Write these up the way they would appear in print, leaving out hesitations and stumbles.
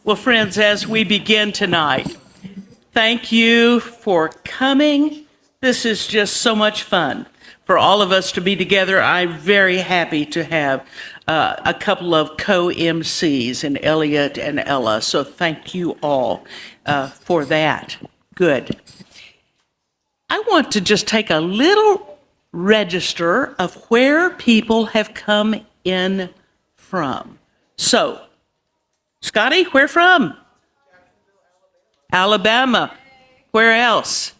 Well, friends, as we begin tonight, thank you for coming. This is just so much fun for all of us to be together. I'm very happy to have a couple of co-MCs in Elliot and Ella, so thank you all for that. Good. I want to just take a little register of where people have come in from. So, Scotty, where from? Alabama. Where else?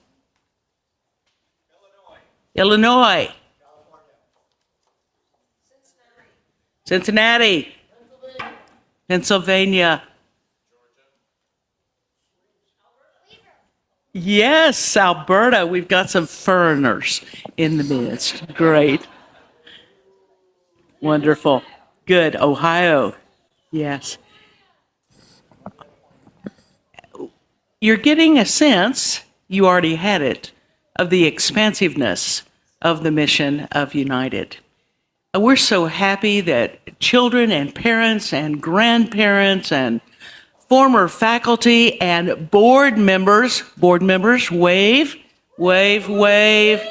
Illinois. Cincinnati. Pennsylvania. Yes, Alberta. We've got some foreigners in the midst. Great. Wonderful. Good. Ohio. Yes. You're getting a sense, you already had it, of the expansiveness of the mission of United. We're so happy that children and parents and grandparents and former faculty and board members, wave, wave, wave.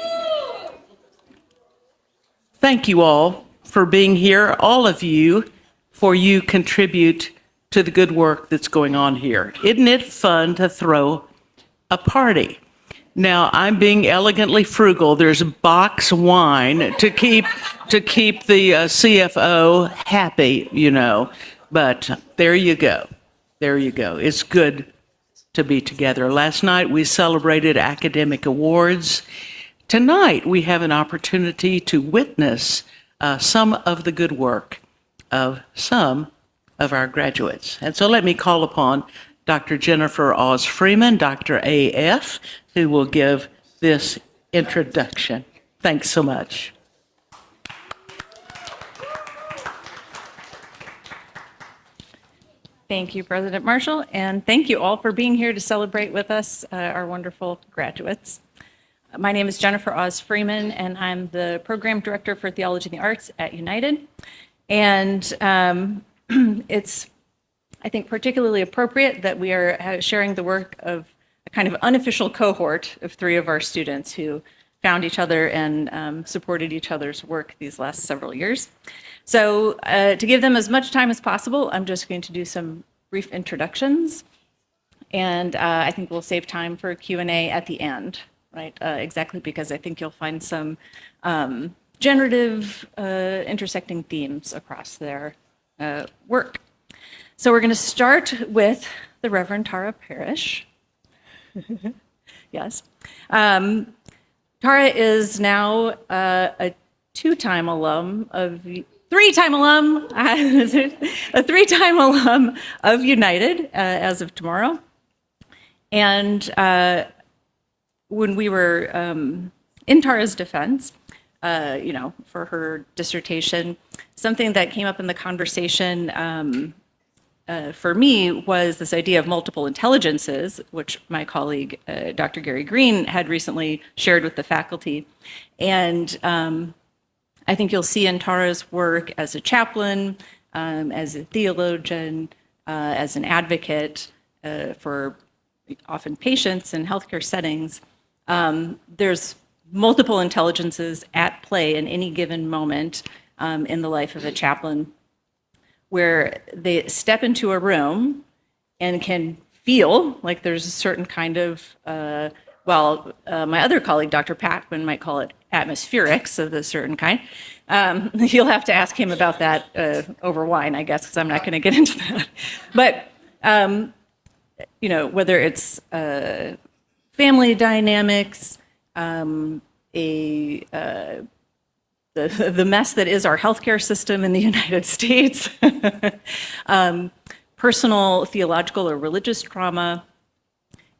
Thank you all for being here, all of you, for you contribute to the good work that's going on here. Isn't it fun to throw a party? Now, I'm being elegantly frugal. There's box wine to keep the CFO happy, you know. But there you go. There you go. It's good to be together. Last night we celebrated academic awards. Tonight we have an opportunity to witness some of the good work of some of our graduates. And so let me call upon Dr. Jennifer Oz Freeman, Dr. AF, who will give this introduction. Thanks so much. Thank you, President Marshall, and thank you all for being here to celebrate with us, our wonderful graduates. My name is Jennifer Oz Freeman, and I'm the Program Director for Theology and the Arts at United. And it's, I think, particularly appropriate that we are sharing the work of a kind of unofficial cohort of 3 of our students who found each other and supported each other's work these last several years. So to give them as much time as possible, I'm just going to do some brief introductions. And I think we'll save time for Q&A at the end, right? Exactly because I think you'll find some generative intersecting themes across their work. So we're going to start with the Reverend Tara Parrish. Yes. Tara is now a three-time alum of United as of tomorrow. And when we were in Tara's defense, for her dissertation, something that came up in the conversation for me was this idea of multiple intelligences, which my colleague, Dr. Gary Green, had recently shared with the faculty. And I think you'll see in Tara's work as a chaplain, as a theologian, as an advocate for often patients in healthcare settings, there's multiple intelligences at play in any given moment in the life of a chaplain, where they step into a room and can feel like there's a certain kind of, my other colleague, Dr. Patman, might call it atmospherics of a certain kind. You'll have to ask him about that over wine, I guess, because I'm not going to get into that. But, whether it's family dynamics, the mess that is our healthcare system in the United States, personal, theological, or religious trauma,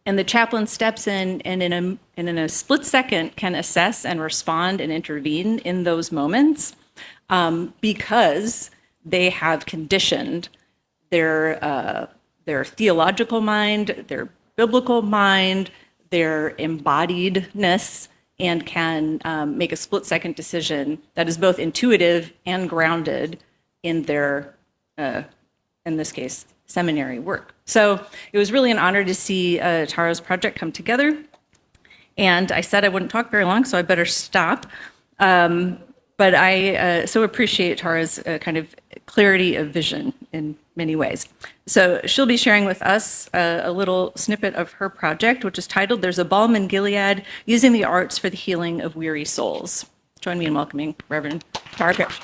and the chaplain steps in and in a split second can assess and respond and intervene in those moments because they have conditioned their theological mind, their biblical mind, their embodiedness, and can make a split-second decision that is both intuitive and grounded in their, in this case, seminary work. So it was really an honor to see Tara's project come together. And I said I wouldn't talk very long, so I better stop. But I so appreciate Tara's kind of clarity of vision in many ways. So she'll be sharing with us a little snippet of her project, which is titled "There's a Balm in Gilead, Using the Arts for the Healing of Weary Souls." Join me in welcoming Reverend Tara Parrish.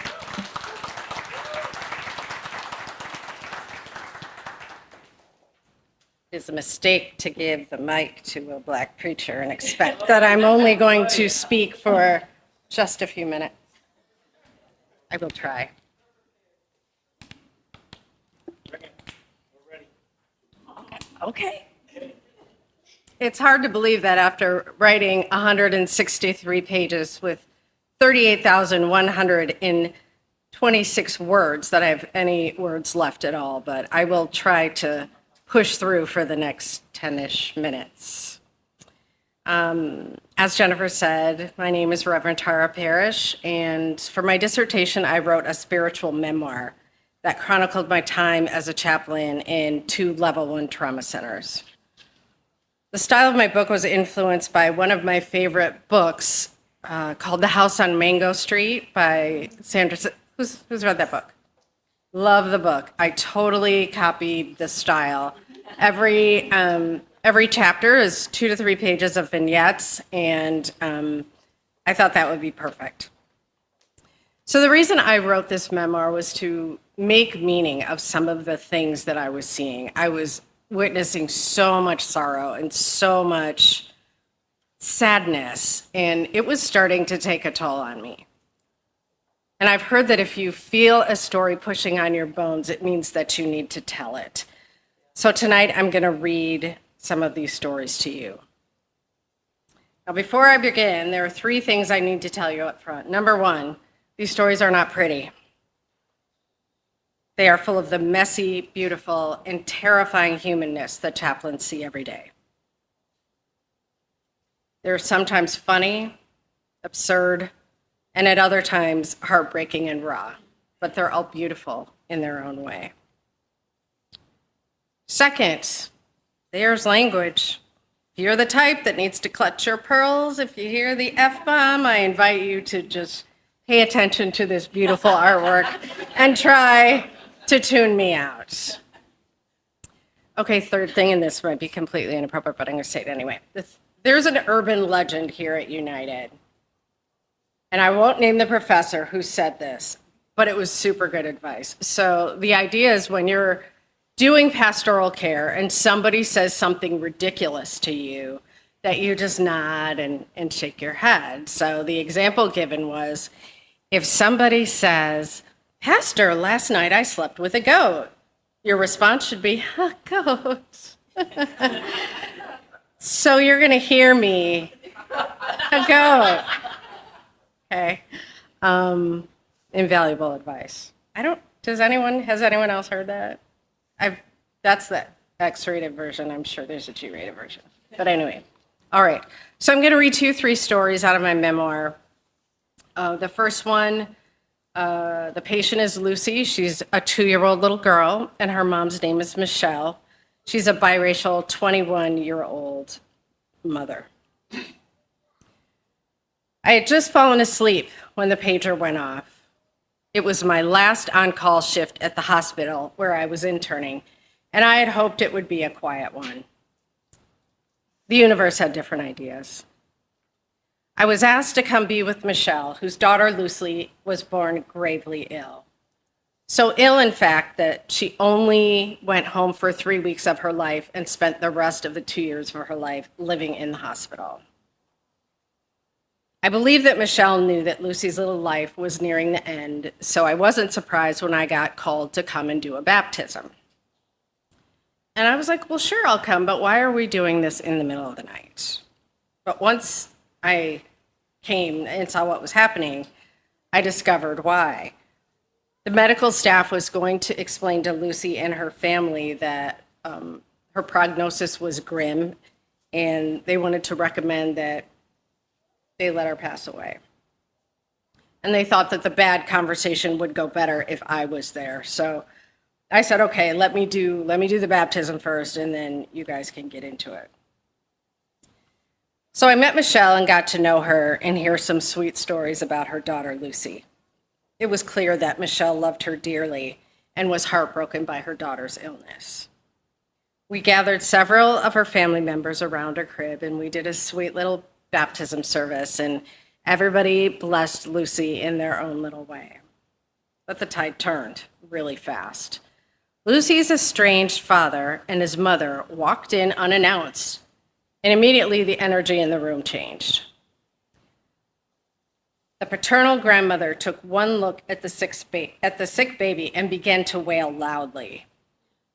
It is a mistake to give the mic to a Black preacher and expect that I'm only going to speak for just a few minutes. I will try. Okay. It's hard to believe that after writing 163 pages with 38,126 words that I have any words left at all, but I will try to push through for the next 10-ish minutes. As Jennifer said, my name is Reverend Tara Parrish, and for my dissertation, I wrote a spiritual memoir that chronicled my time as a chaplain in 2 level 1 trauma centers. The style of my book was influenced by one of my favorite books called The House on Mango Street by Sandra. Who's read that book? Love the book. I totally copied the style. Every chapter is 2 to 3 pages of vignettes, and I thought that would be perfect. So the reason I wrote this memoir was to make meaning of some of the things that I was seeing. I was witnessing so much sorrow and so much sadness, and it was starting to take a toll on me. And I've heard that if you feel a story pushing on your bones, it means that you need to tell it. So tonight I'm going to read some of these stories to you. Now, before I begin, there are 3 things I need to tell you up front. Number 1, these stories are not pretty. They are full of the messy, beautiful, and terrifying humanness that chaplains see every day. They're sometimes funny, absurd, and at other times heartbreaking and raw, but they're all beautiful in their own way. Second, there's language. If you're the type that needs to clutch your pearls, if you hear the F-bomb, I invite you to just pay attention to this beautiful artwork and try to tune me out. Okay, third thing, and this might be completely inappropriate, but I'm going to say it anyway. There's an urban legend here at United, and I won't name the professor who said this, but it was super good advice. So the idea is when you're doing pastoral care and somebody says something ridiculous to you, that you just nod and shake your head. So the example given was, if somebody says, "Pastor, last night I slept with a goat," your response should be, "A goat." So you're going to hear me, "A goat." Okay. Invaluable advice. Has anyone else heard that? That's the X-rated version. I'm sure there's a G-rated version. But anyway, all right. So I'm going to read 3 stories out of my memoir. The first one, the patient is Lucy. She's a 2-year-old little girl, and her mom's name is Michelle. She's a biracial 21-year-old mother. I had just fallen asleep when the pager went off. It was my last on-call shift at the hospital where I was interning, and I had hoped it would be a quiet one. The universe had different ideas. I was asked to come be with Michelle, whose daughter Lucy was born gravely ill. So ill, in fact, that she only went home for 3 weeks of her life and spent the rest of the 2 years of her life living in the hospital. I believe that Michelle knew that Lucy's little life was nearing the end, so I wasn't surprised when I got called to come and do a baptism. And I was like, well, sure, I'll come, but why are we doing this in the middle of the night? But once I came and saw what was happening, I discovered why. The medical staff was going to explain to Lucy and her family that her prognosis was grim, and they wanted to recommend that they let her pass away. And they thought that the bad conversation would go better if I was there. So I said, okay, let me do the baptism first, and then you guys can get into it. So I met Michelle and got to know her and hear some sweet stories about her daughter, Lucy. It was clear that Michelle loved her dearly and was heartbroken by her daughter's illness. We gathered several of her family members around her crib, and we did a sweet little baptism service, and everybody blessed Lucy in their own little way. But the tide turned really fast. Lucy's estranged father and his mother walked in unannounced, and immediately the energy in the room changed. The paternal grandmother took one look at the sick baby and began to wail loudly.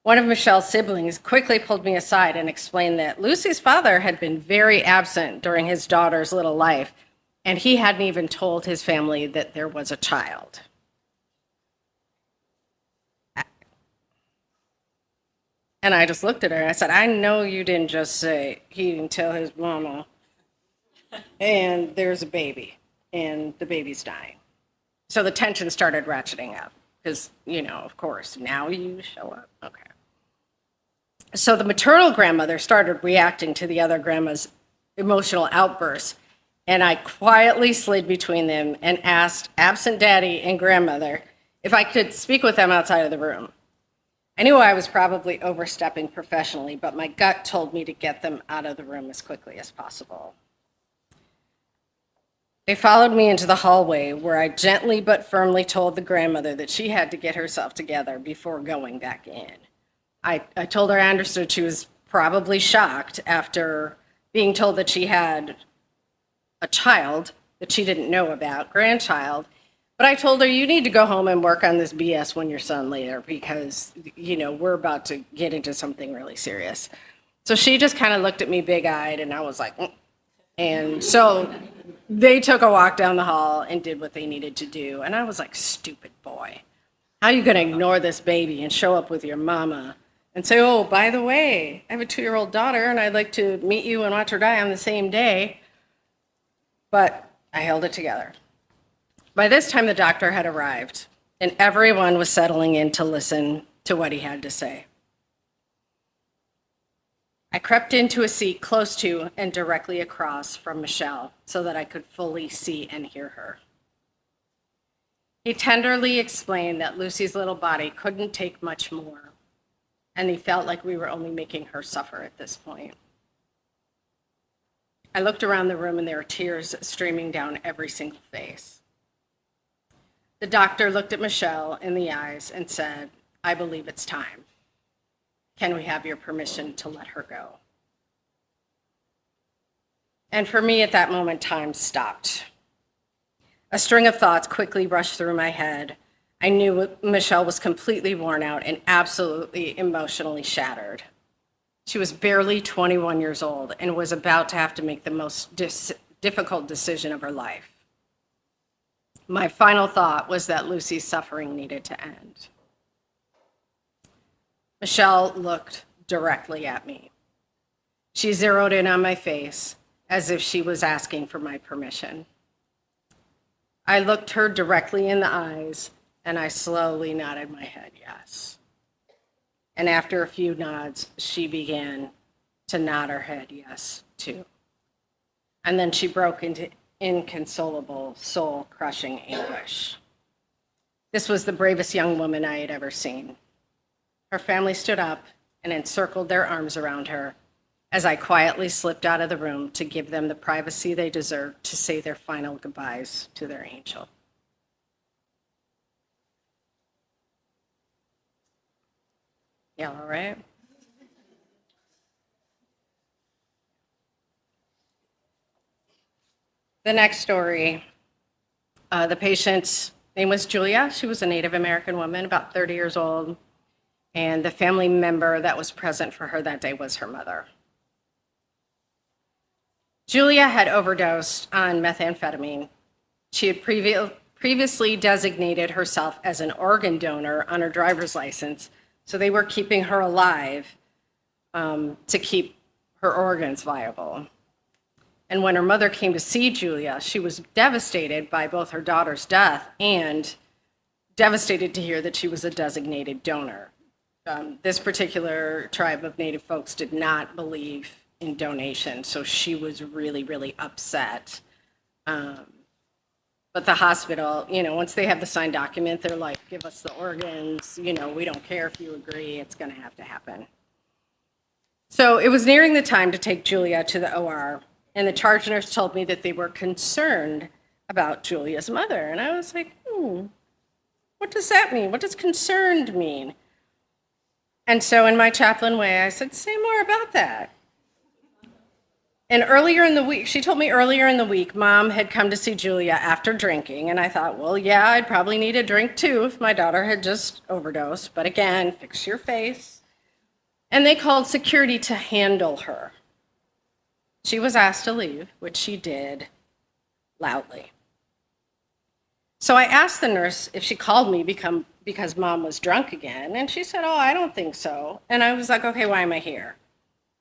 One of Michelle's siblings quickly pulled me aside and explained that Lucy's father had been very absent during his daughter's little life, and he hadn't even told his family that there was a child. And I just looked at her and I said, I know you didn't just say he didn't tell his mama, and there's a baby, and the baby's dying. So the tension started ratcheting up because, of course, now you show up. Okay. So the maternal grandmother started reacting to the other grandma's emotional outbursts, and I quietly slid between them and asked absent daddy and grandmother if I could speak with them outside of the room. I knew I was probably overstepping professionally, but my gut told me to get them out of the room as quickly as possible. They followed me into the hallway where I gently but firmly told the grandmother that she had to get herself together before going back in. I told her I understood she was probably shocked after being told that she had a child that she didn't know about, grandchild. But I told her, you need to go home and work on this BS when your son later because, we're about to get into something really serious. So she just kind of looked at me big-eyed, and I was like, mm. And so they took a walk down the hall and did what they needed to do. And I was like, stupid boy. How are you going to ignore this baby and show up with your mama and say, oh, by the way, I have a 2-year-old daughter, and I'd like to meet you and watch her die on the same day. But I held it together. By this time, the doctor had arrived, and everyone was settling in to listen to what he had to say. I crept into a seat close to and directly across from Michelle so that I could fully see and hear her. He tenderly explained that Lucy's little body couldn't take much more, and he felt like we were only making her suffer at this point. I looked around the room, and there were tears streaming down every single face. The doctor looked at Michelle in the eyes and said, I believe it's time. Can we have your permission to let her go? And for me, at that moment, time stopped. A string of thoughts quickly rushed through my head. I knew Michelle was completely worn out and absolutely emotionally shattered. She was barely 21 years old and was about to have to make the most difficult decision of her life. My final thought was that Lucy's suffering needed to end. Michelle looked directly at me. She zeroed in on my face as if she was asking for my permission. I looked her directly in the eyes, and I slowly nodded my head yes. And after a few nods, she began to nod her head yes, too. And then she broke into inconsolable, soul-crushing anguish. This was the bravest young woman I had ever seen. Her family stood up and encircled their arms around her as I quietly slipped out of the room to give them the privacy they deserved to say their final goodbyes to their angel. Y'all all right? The next story, the patient's name was Julia. She was a Native American woman, about 30 years old, and the family member that was present for her that day was her mother. Julia had overdosed on methamphetamine. She had previously designated herself as an organ donor on her driver's license, so they were keeping her alive to keep her organs viable. And when her mother came to see Julia, she was devastated by both her daughter's death and devastated to hear that she was a designated donor. This particular tribe of Native folks did not believe in donation, so she was really, really upset. But the hospital, once they have the signed document, they're like, give us the organs, we don't care if you agree, it's going to have to happen. So it was nearing the time to take Julia to the OR, and the charge nurse told me that they were concerned about Julia's mother. And I was like, what does that mean? What does concerned mean? And so in my chaplain way, I said, say more about that. And earlier in the week, she told me earlier in the week, Mom had come to see Julia after drinking. And I thought, well, yeah, I'd probably need a drink too if my daughter had just overdosed. But again, fix your face. And they called security to handle her. She was asked to leave, which she did loudly. So I asked the nurse if she called me because Mom was drunk again. And she said, oh, I don't think so. And I was like, okay, why am I here?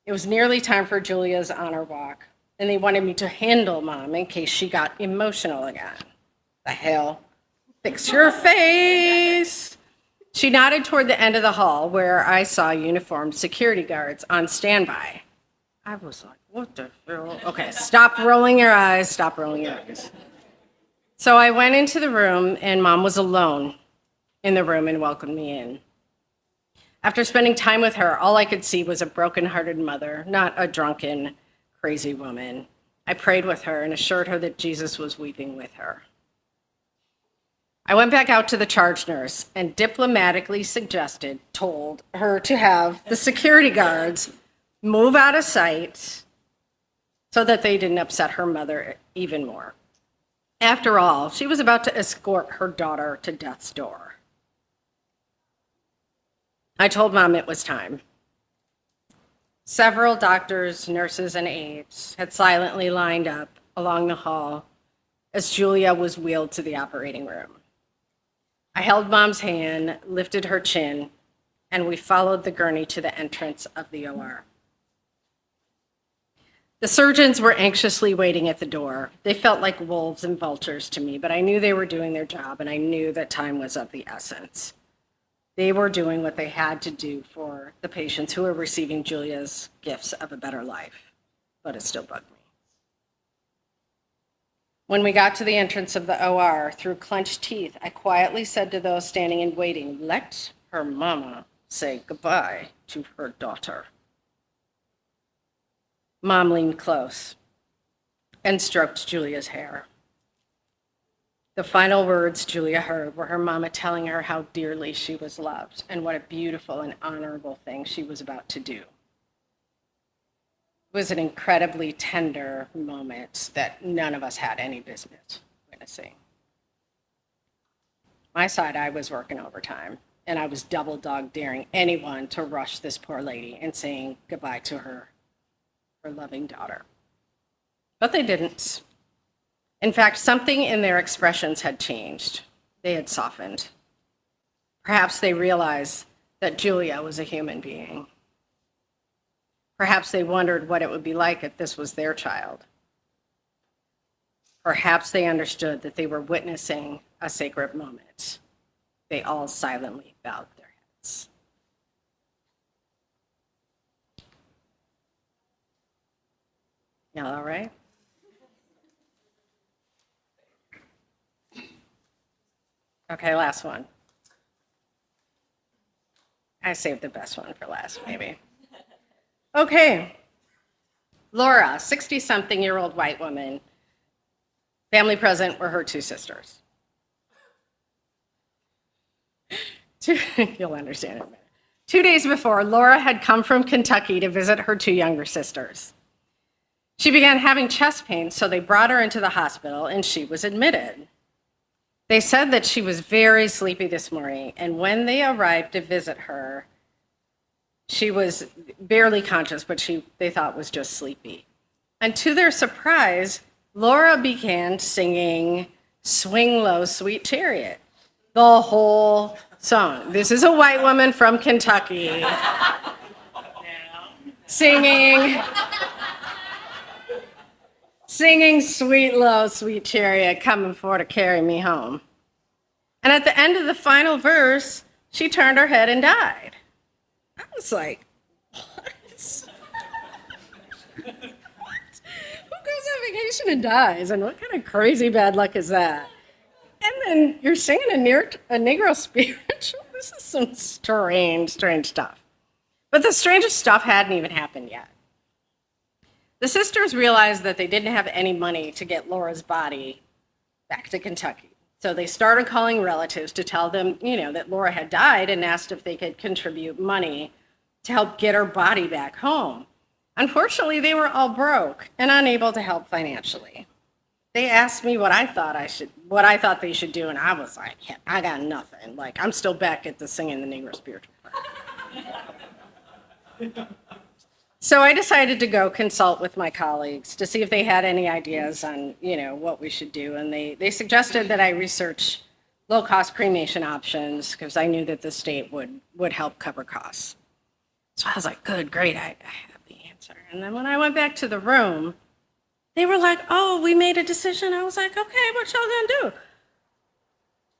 It was nearly time for Julia's honor walk, and they wanted me to handle Mom in case she got emotional again. The hell? Fix your face. She nodded toward the end of the hall where I saw uniformed security guards on standby. I was like, what the hell? Okay, stop rolling your eyes, stop rolling your eyes. So I went into the room, and Mom was alone in the room and welcomed me in. After spending time with her, all I could see was a broken-hearted mother, not a drunken, crazy woman. I prayed with her and assured her that Jesus was weeping with her. I went back out to the charge nurse and diplomatically told her to have the security guards move out of sight so that they didn't upset her mother even more. After all, she was about to escort her daughter to death's door. I told Mom it was time. Several doctors, nurses, and aides had silently lined up along the hall as Julia was wheeled to the operating room. I held Mom's hand, lifted her chin, and we followed the gurney to the entrance of the OR. The surgeons were anxiously waiting at the door. They felt like wolves and vultures to me, but I knew they were doing their job, and I knew that time was of the essence. They were doing what they had to do for the patients who were receiving Julia's gifts of a better life, but it still bugged me. When we got to the entrance of the OR, through clenched teeth, I quietly said to those standing and waiting, let her mama say goodbye to her daughter. Mom leaned close and stroked Julia's hair. The final words Julia heard were her mama telling her how dearly she was loved and what a beautiful and honorable thing she was about to do. It was an incredibly tender moment that none of us had any business witnessing. My side, I was working overtime, and I was double dog daring anyone to rush this poor lady and saying goodbye to her loving daughter. But they didn't. In fact, something in their expressions had changed. They had softened. Perhaps they realized that Julia was a human being. Perhaps they wondered what it would be like if this was their child. Perhaps they understood that they were witnessing a sacred moment. They all silently bowed their heads. Y'all all right? Okay, last one. I saved the best one for last, maybe. Okay. Laura, 60-something-year-old white woman. Family present were her two sisters. You'll understand in a minute. 2 days before, Laura had come from Kentucky to visit her two younger sisters. She began having chest pain, so they brought her into the hospital, and she was admitted. They said that she was very sleepy this morning, and when they arrived to visit her, she was barely conscious, but they thought was just sleepy. And to their surprise, Laura began singing Swing Low, Sweet Chariot, the whole song. This is a white woman from Kentucky singing Sweet Low, Sweet Chariot, coming for to carry me home. And at the end of the final verse, she turned her head and died. I was like, what? Who goes on vacation and dies? And what kind of crazy bad luck is that? And then you're singing a Negro spiritual. This is some strange, strange stuff. But the strangest stuff hadn't even happened yet. The sisters realized that they didn't have any money to get Laura's body back to Kentucky. So they started calling relatives to tell them, that Laura had died and asked if they could contribute money to help get her body back home. Unfortunately, they were all broke and unable to help financially. They asked me what I thought they should do, and I was like, I got nothing. Like, I'm still back at the singing the Negro spiritual part. So I decided to go consult with my colleagues to see if they had any ideas on, what we should do. And they suggested that I research low-cost cremation options because I knew that the state would help cover costs. So I was like, good, great, I have the answer. And then when I went back to the room, they were like, oh, we made a decision. I was like, okay, what y'all gonna do?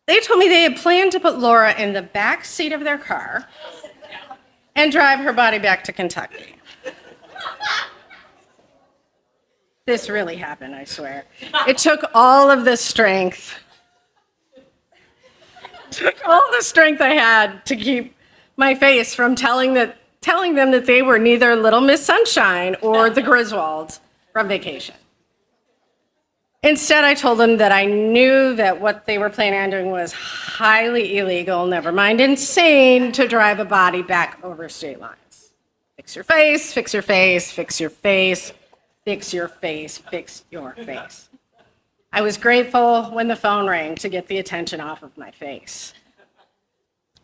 They told me they had planned to put Laura in the back seat of their car and drive her body back to Kentucky. This really happened, I swear. It took all of the strength. I had to keep my face from telling them that they were neither Little Miss Sunshine or the Griswolds from vacation. Instead, I told them that I knew that what they were planning on doing was highly illegal, never mind insane, to drive a body back over state lines. Fix your face, fix your face, fix your face, fix your face, fix your face. I was grateful when the phone rang to get the attention off of my face.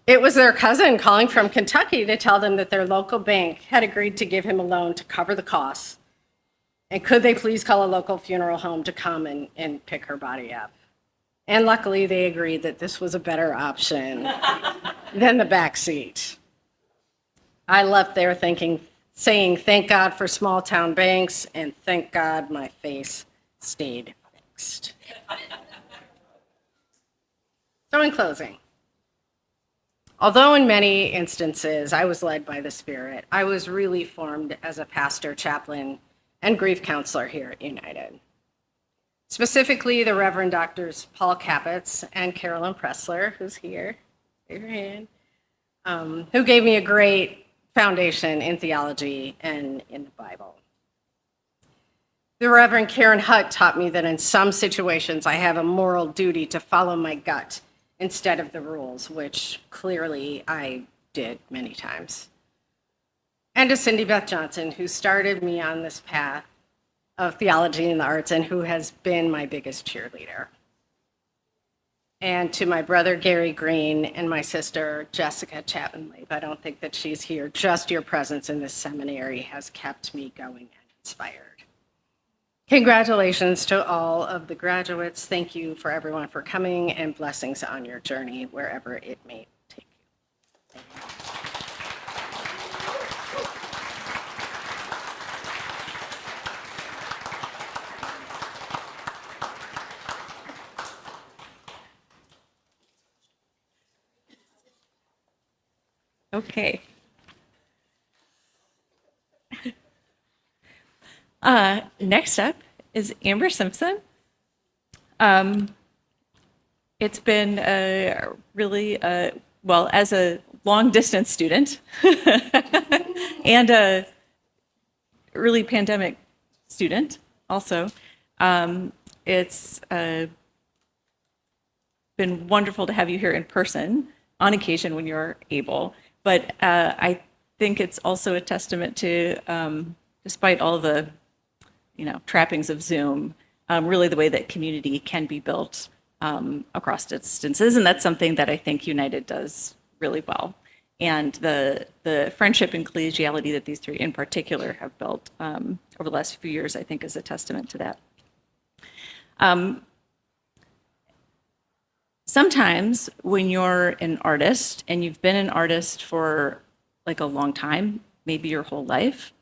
It was their cousin calling from Kentucky to tell them that their local bank had agreed to give him a loan to cover the costs. And could they please call a local funeral home to come and pick her body up? And luckily, they agreed that this was a better option than the back seat. I left there saying, thank God for small town banks, and thank God my face stayed fixed. So in closing, although in many instances I was led by the Spirit, I was really formed as a pastor, chaplain, and grief counselor here at United. Specifically, the Reverend Doctors Paul Capitz and Carolyn Pressler, who's here, raise your hand, who gave me a great foundation in theology and in the Bible. The Reverend Karen Hutt taught me that in some situations I have a moral duty to follow my gut instead of the rules, which clearly I did many times. And to Cindy Beth Johnson, who started me on this path of theology and the arts and who has been my biggest cheerleader. And to my brother Gary Green and my sister Jessica Chapman-Leib. I don't think that she's here. Just your presence in this seminary has kept me going and inspired. Congratulations to all of the graduates. Thank you for everyone for coming, and blessings on your journey wherever it may take you. Thank you. Okay. Next up is Amber Simpson. It's been really, well, as a long distance student and a early pandemic student also, it's been wonderful to have you here in person on occasion when you're able. But I think it's also a testament to, despite all the, trappings of Zoom, really the way that community can be built across distances. And that's something that I think United does really well. And the friendship and collegiality that these three in particular have built over the last few years, I think is a testament to that. Sometimes when you're an artist and you've been an artist for like a long time, maybe your whole life,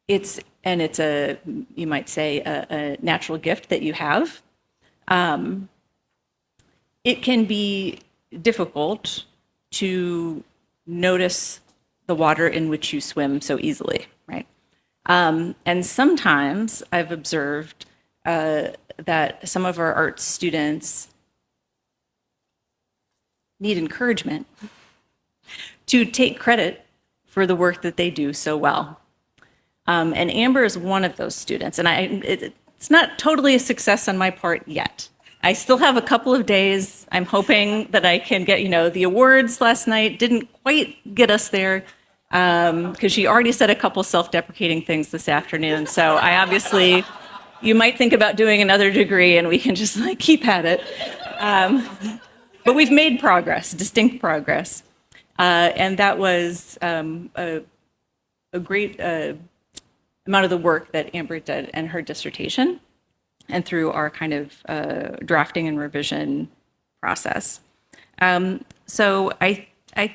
it's a, you might say, a natural gift that you have. It can be difficult to notice the water in which you swim so easily, right? And sometimes I've observed that some of our art students need encouragement to take credit for the work that they do so well. And Amber is one of those students, and it's not totally a success on my part yet. I still have a couple of days. I'm hoping that I can get, the awards last night didn't quite get us there, because she already said a couple self-deprecating things this afternoon. So you might think about doing another degree and we can just keep at it. But we've made progress, distinct progress. And that was a great amount of the work that Amber did in her dissertation and through our kind of drafting and revision process. So I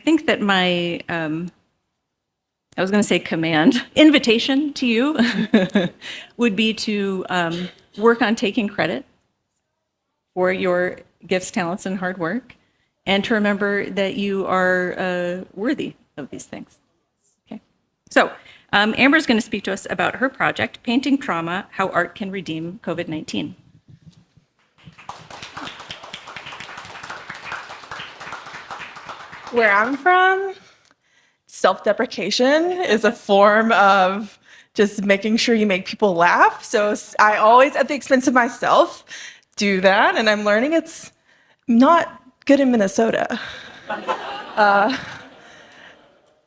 think that my, I was going to say invitation to you would be to work on taking credit for your gifts, talents, and hard work, and to remember that you are worthy of these things. Okay. So Amber's going to speak to us about her project, Painting Trauma, How Art Can Redeem COVID-19. Where I'm from, self-deprecation is a form of just making sure you make people laugh. So I always, at the expense of myself, do that, and I'm learning it's not good in Minnesota.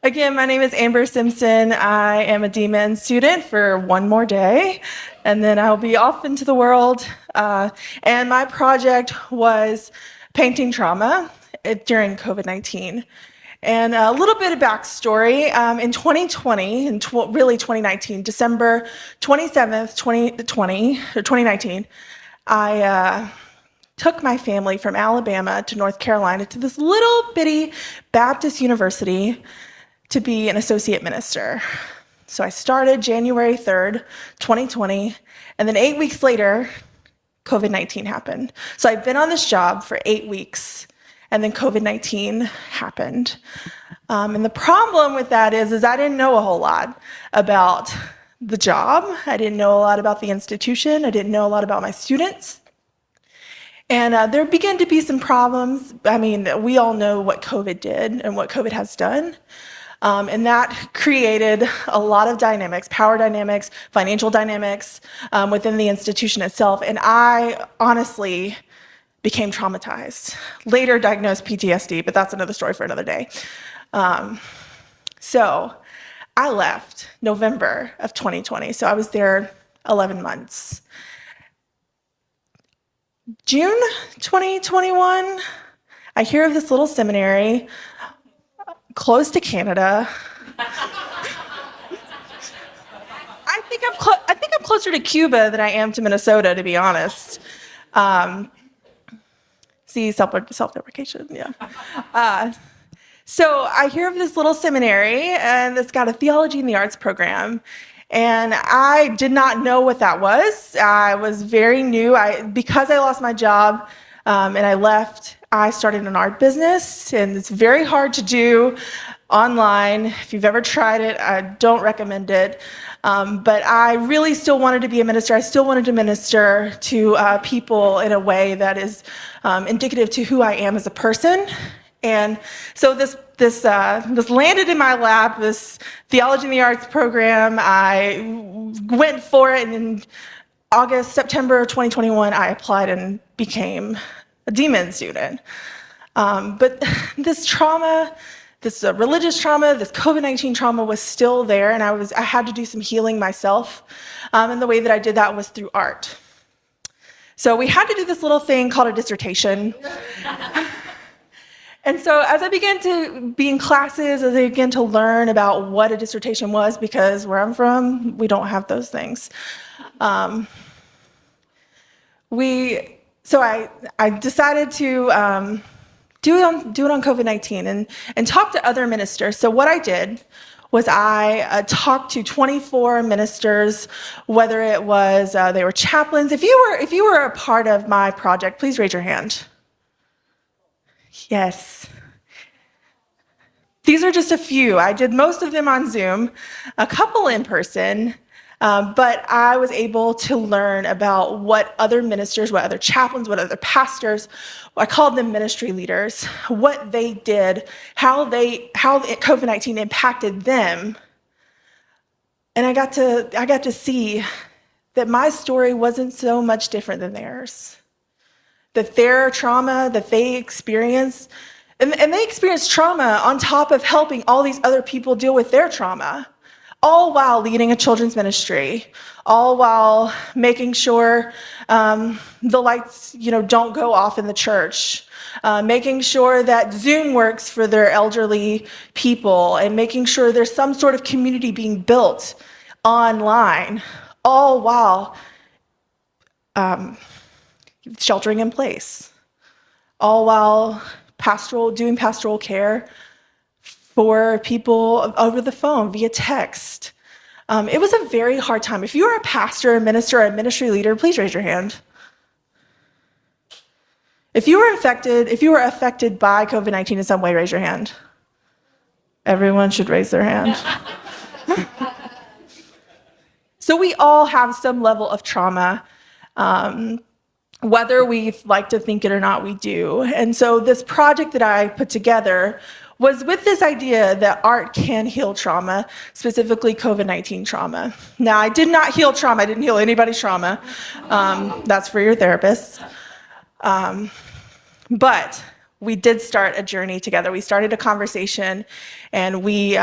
Again, my name is Amber Simpson. I am a DMin student for one more day, and then I'll be off into the world. And my project was painting trauma during COVID-19. And a little bit of backstory, in 2020, and really 2019, December 27th, 2019, I took my family from Alabama to North Carolina to this little bitty Baptist university to be an associate minister. So I started January 3rd, 2020, and then 8 weeks later, COVID-19 happened. So I've been on this job for 8 weeks, and then COVID-19 happened. And the problem with that is I didn't know a whole lot about the job. I didn't know a lot about the institution. I didn't know a lot about my students. And there began to be some problems. I mean, we all know what COVID did and what COVID has done. And that created a lot of dynamics, power dynamics, financial dynamics within the institution itself. And I honestly became traumatized. Later diagnosed PTSD, but that's another story for another day. So I left November of 2020. So I was there 11 months. June 2021, I hear of this little seminary close to Canada. I think I'm closer to Cuba than I am to Minnesota, to be honest. See, self-deprecation, yeah. So I hear of this little seminary, and it's got a theology in the arts program. And I did not know what that was. I was very new. Because I lost my job and I left, I started an art business, and it's very hard to do online. If you've ever tried it, I don't recommend it. But I really still wanted to be a minister. I still wanted to minister to people in a way that is indicative to who I am as a person. And so this landed in my lap, this theology in the arts program. I went for it, and in September 2021, I applied and became a DMin student. But this trauma, this religious trauma, this COVID-19 trauma was still there, and I had to do some healing myself. And the way that I did that was through art. So we had to do this little thing called a dissertation. And so as I began to be in classes, as I began to learn about what a dissertation was, because where I'm from, we don't have those things. So I decided to do it on COVID-19 and talk to other ministers. So what I did was I talked to 24 ministers, whether it was they were chaplains. If you were a part of my project, please raise your hand. Yes. These are just a few. I did most of them on Zoom, a couple in person, but I was able to learn about what other ministers, what other chaplains, what other pastors, I called them ministry leaders, what they did, how COVID-19 impacted them. And I got to see that my story wasn't so much different than theirs. That their trauma that they experienced, and they experienced trauma on top of helping all these other people deal with their trauma, all while leading a children's ministry, all while making sure the lights, don't go off in the church, making sure that Zoom works for their elderly people, and making sure there's some sort of community being built online, all while sheltering in place, all while doing pastoral care for people over the phone, via text. It was a very hard time. If you are a pastor, a minister, or a ministry leader, please raise your hand. If you were affected by COVID-19 in some way, raise your hand. Everyone should raise their hand. So we all have some level of trauma. Whether we like to think it or not, we do. And so this project that I put together was with this idea that art can heal trauma, specifically COVID-19 trauma. Now, I did not heal trauma. I didn't heal anybody's trauma. That's for your therapist. But we did start a journey together. We started a conversation, and we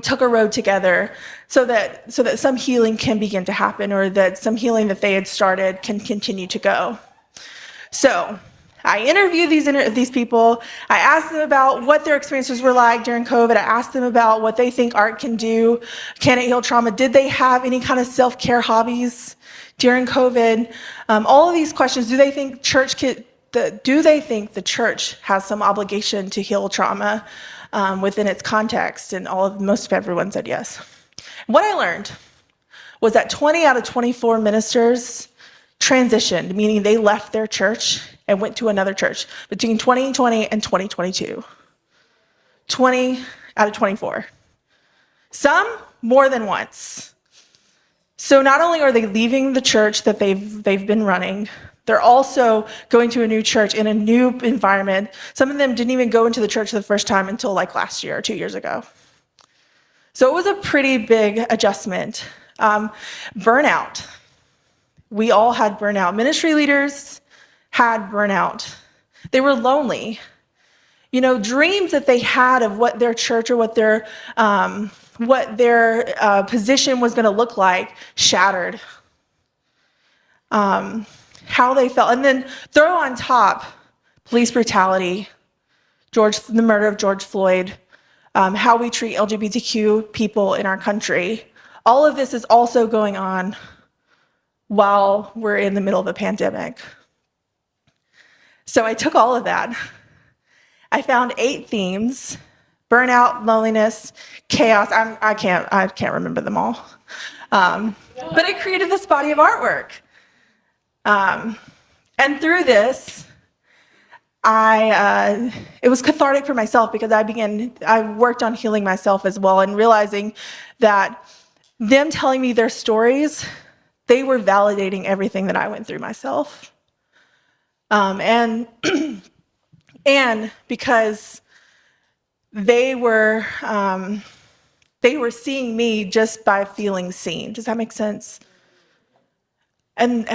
took a road together so that some healing can begin to happen, or that some healing that they had started can continue to go. So I interviewed these people. I asked them about what their experiences were like during COVID. I asked them about what they think art can do. Can it heal trauma? Did they have any kind of self-care hobbies during COVID? All of these questions. Do they think the church has some obligation to heal trauma within its context? And most of everyone said yes. What I learned was that 20 out of 24 ministers transitioned, meaning they left their church and went to another church between 2020 and 2022. 20 out of 24. Some more than once. So not only are they leaving the church that they've been running, they're also going to a new church in a new environment. Some of them didn't even go into the church the first time until like last year or 2 years ago. So it was a pretty big adjustment. Burnout. We all had burnout. Ministry leaders had burnout. They were lonely. Dreams that they had of what their church or what their position was going to look like shattered. How they felt. And then throw on top police brutality, the murder of George Floyd, how we treat LGBTQ people in our country. All of this is also going on while we're in the middle of a pandemic. So I took all of that. I found 8 themes: burnout, loneliness, chaos. I can't remember them all. But I created this body of artwork. And through this, it was cathartic for myself, because I worked on healing myself as well, and realizing that them telling me their stories, they were validating everything that I went through myself. And because they were seeing me just by feeling seen. Does that make sense? And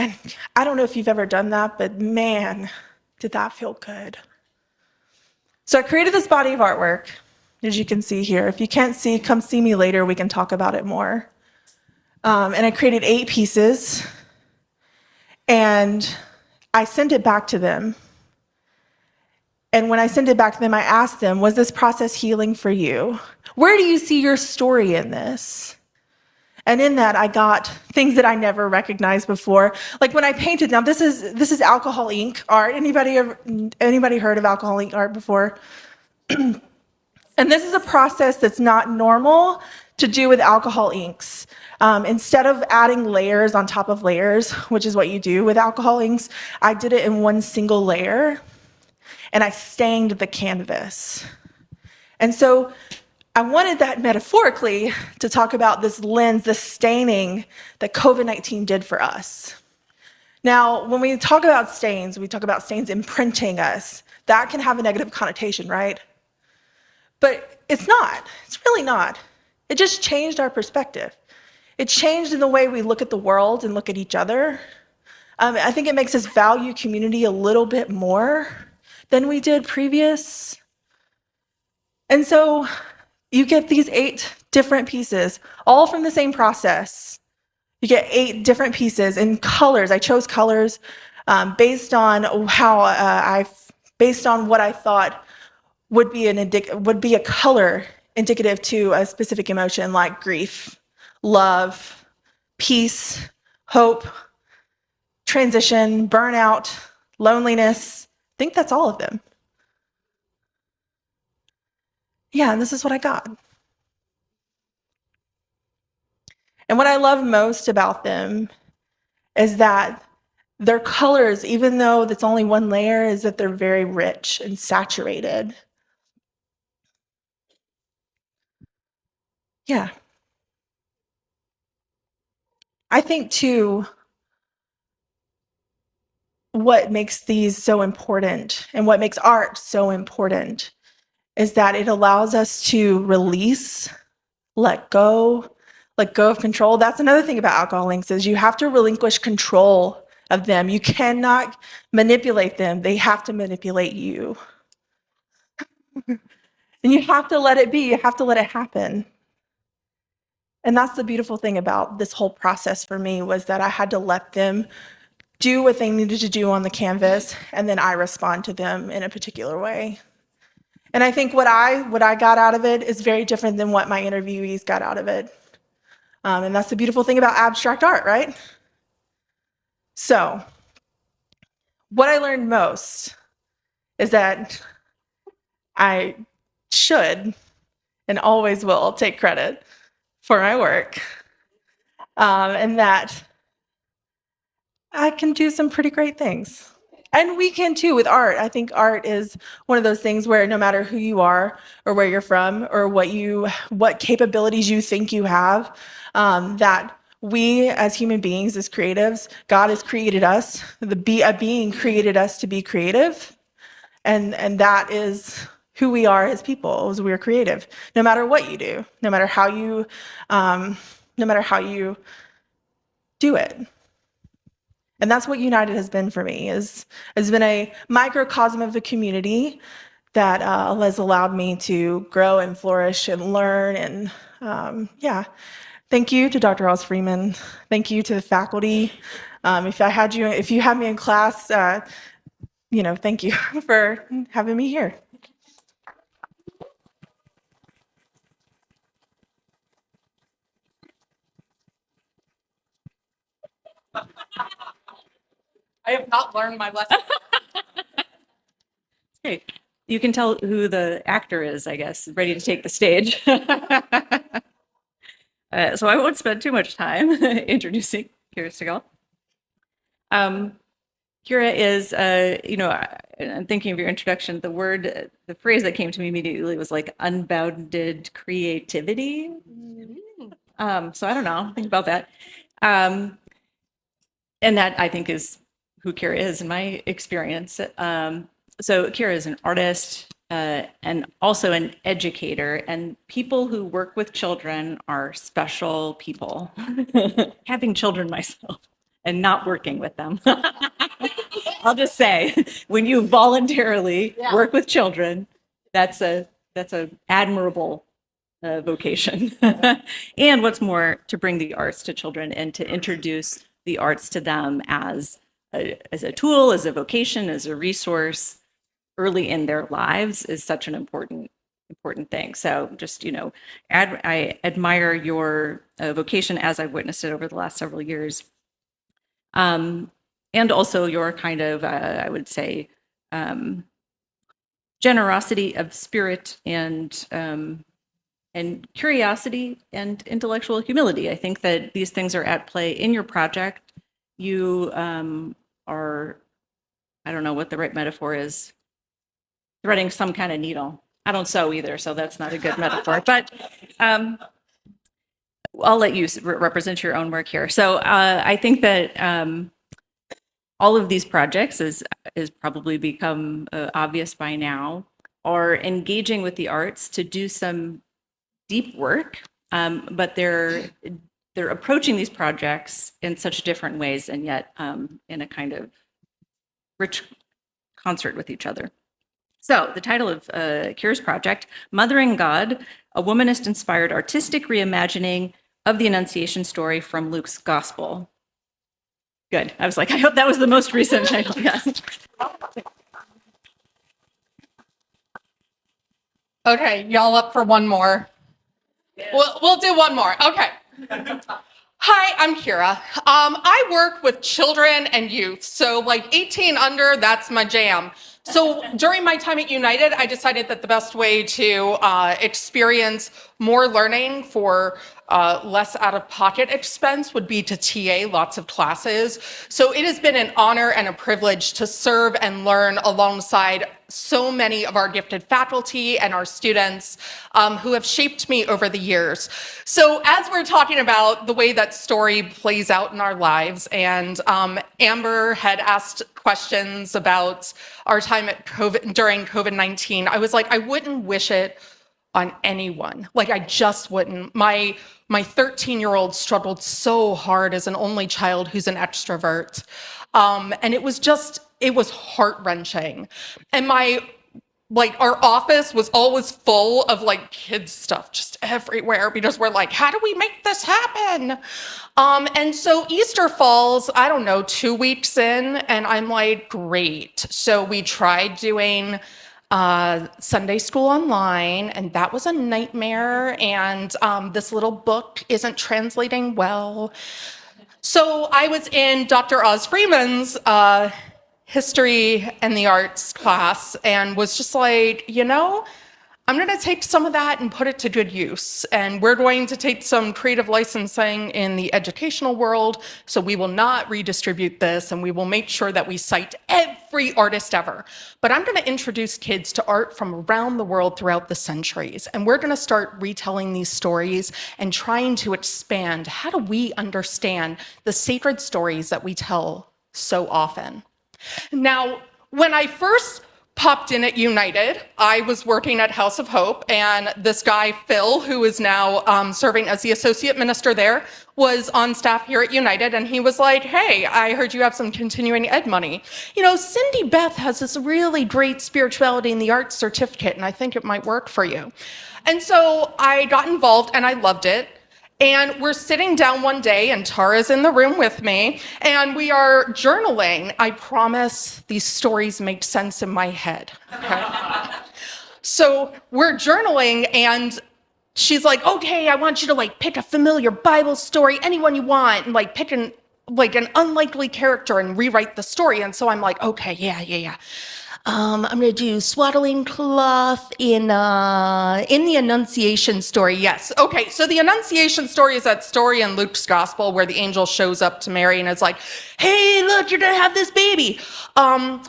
I don't know if you've ever done that, but man, did that feel good. So I created this body of artwork, as you can see here. If you can't see, come see me later. We can talk about it more. And I created 8 pieces, and I sent it back to them. And when I sent it back to them, I asked them, was this process healing for you? Where do you see your story in this? And in that, I got things that I never recognized before. Like when I painted, now this is alcohol ink art. Anybody heard of alcohol ink art before? And this is a process that's not normal to do with alcohol inks. Instead of adding layers on top of layers, which is what you do with alcohol inks, I did it in one single layer, and I stained the canvas. And so I wanted that metaphorically to talk about this lens, this staining that COVID-19 did for us. Now, when we talk about stains, we talk about stains imprinting us. That can have a negative connotation, right? But it's not. It's really not. It just changed our perspective. It changed in the way we look at the world and look at each other. I think it makes us value community a little bit more than we did previous. And so you get these 8 different pieces, all from the same process. You get 8 different pieces in colors. I chose colors based on based on what I thought would be a color indicative to a specific emotion, like grief, love, peace, hope, transition, burnout, loneliness. I think that's all of them. Yeah, and this is what I got. And what I love most about them is that their colors, even though it's only one layer, is that they're very rich and saturated. Yeah. I think, too, what makes these so important and what makes art so important is that it allows us to release, let go of control. That's another thing about alcohol inks is you have to relinquish control of them. You cannot manipulate them. They have to manipulate you. And you have to let it be. You have to let it happen. And that's the beautiful thing about this whole process for me was that I had to let them do what they needed to do on the canvas, and then I respond to them in a particular way. And I think what I got out of it is very different than what my interviewees got out of it. And that's the beautiful thing about abstract art, right? So, what I learned most is that I should and always will take credit for my work, and that I can do some pretty great things. And we can too with art. I think art is one of those things where no matter who you are or where you're from or what capabilities you think you have, that we as human beings, as creatives, God has created us, a being created us to be creative. And that is who we are as people, is we're creative. No matter what you do, no matter how you do it. And that's what United has been for me, has been a microcosm of the community that has allowed me to grow and flourish and learn. And thank you to Dr. Ross Freeman. Thank you to the faculty. If you had me in class, thank you for having me here. I have not learned my lesson. Okay. You can tell who the actor is, I guess, ready to take the stage. So I won't spend too much time introducing Kira Segal. Kira is, I'm thinking of your introduction, the phrase that came to me immediately was like unbounded creativity. So I don't know, think about that. And that I think is who Kira is in my experience. So Kira is an artist and also an educator, and people who work with children are special people. Having children myself and not working with them. I'll just say, when you voluntarily work with children, that's a admirable vocation. And what's more, to bring the arts to children and to introduce the arts to them as a tool, as a vocation, as a resource early in their lives is such an important thing. So just, I admire your vocation as I've witnessed it over the last several years. And also your kind of, I would say, generosity of spirit and curiosity and intellectual humility. I think that these things are at play in your project. You are, I don't know what the right metaphor is, threading some kind of needle I don't sew either, so that's not a good metaphor. But I'll let you represent your own work here. So I think that all of these projects is probably become obvious by now, are engaging with the arts to do some deep work, but they're approaching these projects in such different ways, and yet in a kind of rich concert with each other. So the title of Kira's project, Mothering God, a womanist-inspired artistic reimagining of the Annunciation story from Luke's Gospel. Good. I was like, I hope that was the most recent title. Yes. Okay, y'all up for one more? We'll do one more. Okay. Hi, I'm Kira. I work with children and youth, so like 18 under, that's my jam. So during my time at United, I decided that the best way to experience more learning for less out-of-pocket expense would be to TA lots of classes. So it has been an honor and a privilege to serve and learn alongside so many of our gifted faculty and our students who have shaped me over the years. So as we're talking about the way that story plays out in our lives, and Amber had asked questions about our time at during COVID-19, I was like, I wouldn't wish it on anyone. Like, I just wouldn't. My 13-year-old struggled so hard as an only child who's an extrovert. And it was heart-wrenching. And our office was always full of like kids stuff just everywhere, because we're like, how do we make this happen? And so Easter falls, I don't know, 2 weeks in, and I'm like, great. So we tried doing Sunday school online, and that was a nightmare. And this little book isn't translating well. So I was in Dr. Oz Freeman's history and the arts class and was just like, I'm going to take some of that and put it to good use. And we're going to take some creative licensing in the educational world. So we will not redistribute this, and we will make sure that we cite every artist ever. But I'm going to introduce kids to art from around the world throughout the centuries. And we're going to start retelling these stories and trying to expand. How do we understand the sacred stories that we tell so often? Now, when I first popped in at United, I was working at House of Hope, and this guy, Phil, who is now serving as the associate minister there, was on staff here at United, and he was like, hey, I heard you have some continuing ed money. Cindy Beth has this really great spirituality in the arts certificate, and I think it might work for you. And so I got involved, and I loved it. And we're sitting down one day, and Tara's in the room with me, and we are journaling. I promise these stories make sense in my head. Okay? So we're journaling, and she's like, okay, I want you to pick a familiar Bible story, anyone you want, and pick an unlikely character and rewrite the story. And so I'm like, okay, yeah. I'm going to do swaddling cloth in the Annunciation story. Yes. Okay. So the Annunciation story is that story in Luke's Gospel where the angel shows up to Mary and is like, hey, look, you're going to have this baby. I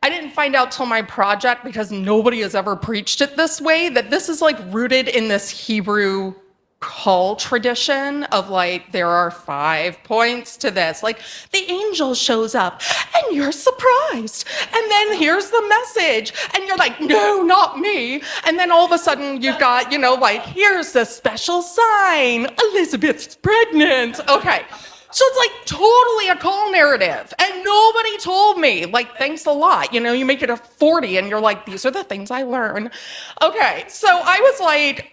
didn't find out till my project, because nobody has ever preached it this way, that this is rooted in this Hebrew call tradition of there are 5 points to this. The angel shows up and you're surprised. And then here's the message. And you're like, no, not me. And then all of a sudden you've got, here's the special sign. Elizabeth's pregnant. Okay. So it's totally a call narrative. And nobody told me. Thanks a lot. You make it a 40 and you're like, these are the things I learn. Okay. So I was like,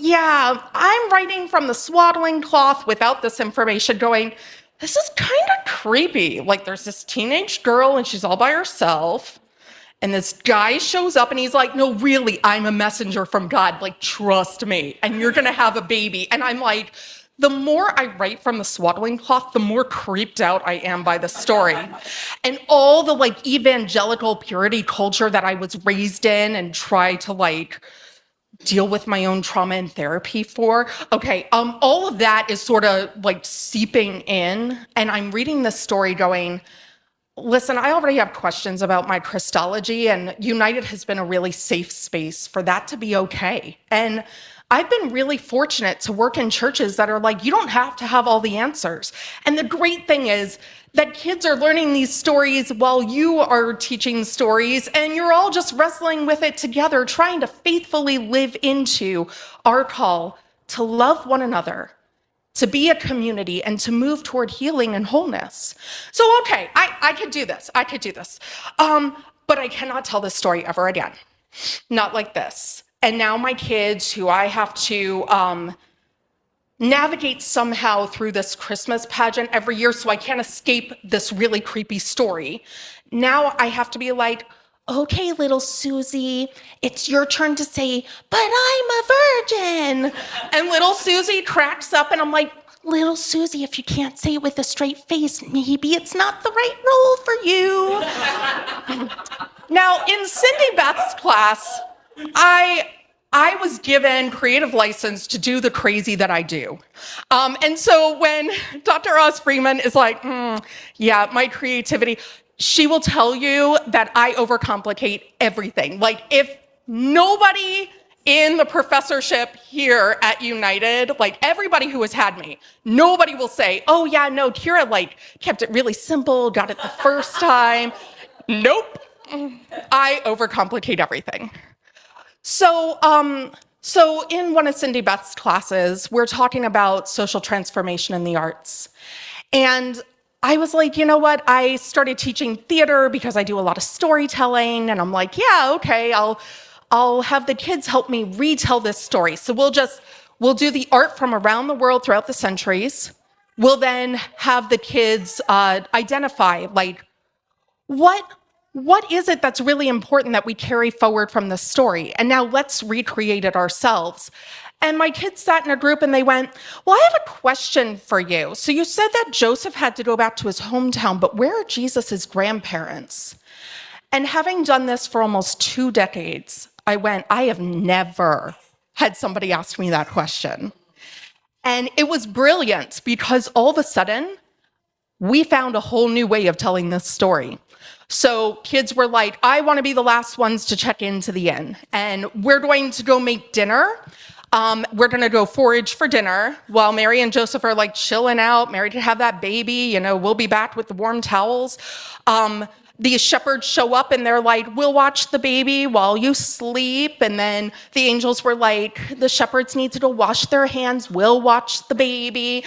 yeah, I'm writing from the swaddling cloth without this information, going, this is kind of creepy. There's this teenage girl and she's all by herself. And this guy shows up and he's like, no, really, I'm a messenger from God. Trust me. And you're going to have a baby. And I'm like, the more I write from the swaddling cloth, the more creeped out I am by the story. And all the evangelical purity culture that I was raised in and try to deal with my own trauma and therapy for. Okay, all of that is sort of seeping in. And I'm reading this story going, Listen, I already have questions about my Christology, and United has been a really safe space for that to be okay. And I've been really fortunate to work in churches that are like, you don't have to have all the answers. And the great thing is that kids are learning these stories while you are teaching stories, and you're all just wrestling with it together, trying to faithfully live into our call to love one another, to be a community, and to move toward healing and wholeness. So, okay, I could do this. I could do this. But I cannot tell this story ever again. Not like this. And now my kids, who I have to navigate somehow through this Christmas pageant every year, so I can't escape this really creepy story. Now I have to be like, okay, little Susie, it's your turn to say, but I'm a virgin. And little Susie cracks up, and I'm like, little Susie, if you can't say it with a straight face, maybe it's not the right role for you. Now, in Cindy Beth's class, I was given creative license to do the crazy that I do. And so when Dr. Oz Freeman is like, yeah, my creativity, she will tell you that I overcomplicate everything. Like, if nobody in the professorship here at United, like everybody who has had me, nobody will say, oh yeah, no, Kira like kept it really simple, got it the first time. Nope, I overcomplicate everything. So in one of Cindy Beth's classes, we're talking about social transformation in the arts. And I was like, you know what? I started teaching theater because I do a lot of storytelling. And I'm like, yeah, okay, I'll have the kids help me retell this story. So we'll do the art from around the world throughout the centuries. We'll then have the kids identify, like, what is it that's really important that we carry forward from this story? And now let's recreate it ourselves. And my kids sat in a group and they went, well, I have a question for you. So you said that Joseph had to go back to his hometown, but where are Jesus's grandparents? And having done this for almost 2 decades, I went, I have never had somebody ask me that question. And it was brilliant because all of a sudden, we found a whole new way of telling this story. So kids were like, I want to be the last ones to check into the inn, and we're going to go make dinner. We're going to go forage for dinner while Mary and Joseph are like chilling out. Mary to have that baby, you know, we'll be back with the warm towels. These shepherds show up and they're like, we'll watch the baby while you sleep. And then the angels were like, the shepherds need to go wash their hands. We'll watch the baby.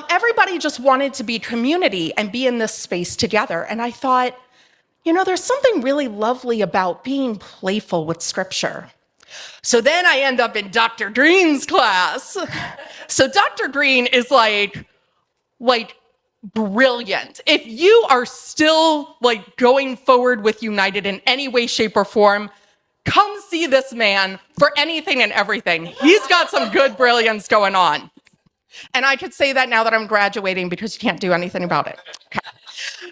Everybody just wanted to be community and be in this space together. And I thought, you know, there's something really lovely about being playful with scripture. So then I end up in Dr. Green's class. So Dr. Green is like brilliant. If you are still like going forward with United in any way, shape, or form, come see this man for anything and everything. He's got some good brilliance going on. And I could say that now that I'm graduating because you can't do anything about it. Okay.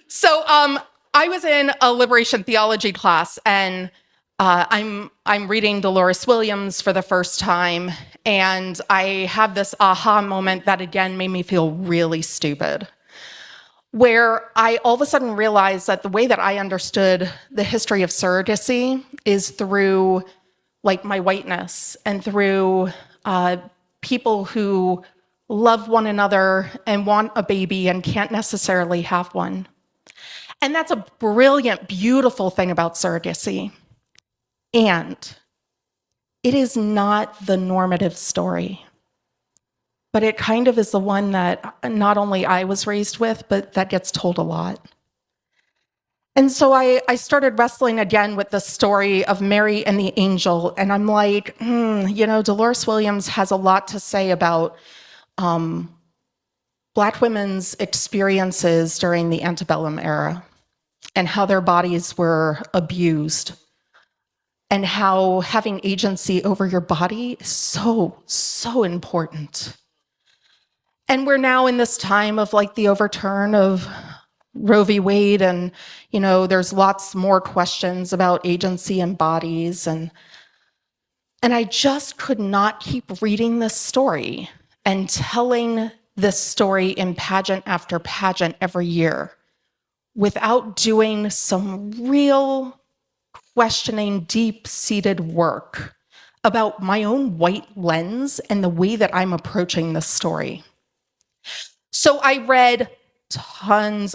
So I was in a liberation theology class, and I'm reading Dolores Williams for the first time, and I have this aha moment that again made me feel really stupid, where I all of a sudden realized that the way that I understood the history of surrogacy is through like my whiteness and through people who love one another and want a baby and can't necessarily have one. And that's a brilliant, beautiful thing about surrogacy. And it is not the normative story, but it kind of is the one that not only I was raised with, but that gets told a lot. And so I started wrestling again with the story of Mary and the angel, and I'm like, you know, Dolores Williams has a lot to say about Black women's experiences during the antebellum era and how their bodies were abused and how having agency over your body is so, so important. And we're now in this time of like the overturn of Roe v. Wade, and, you know, there's lots more questions about agency and bodies. And I just could not keep reading this story and telling this story in pageant after pageant every year without doing some real questioning, deep-seated work about my own white lens and the way that I'm approaching this story. So I read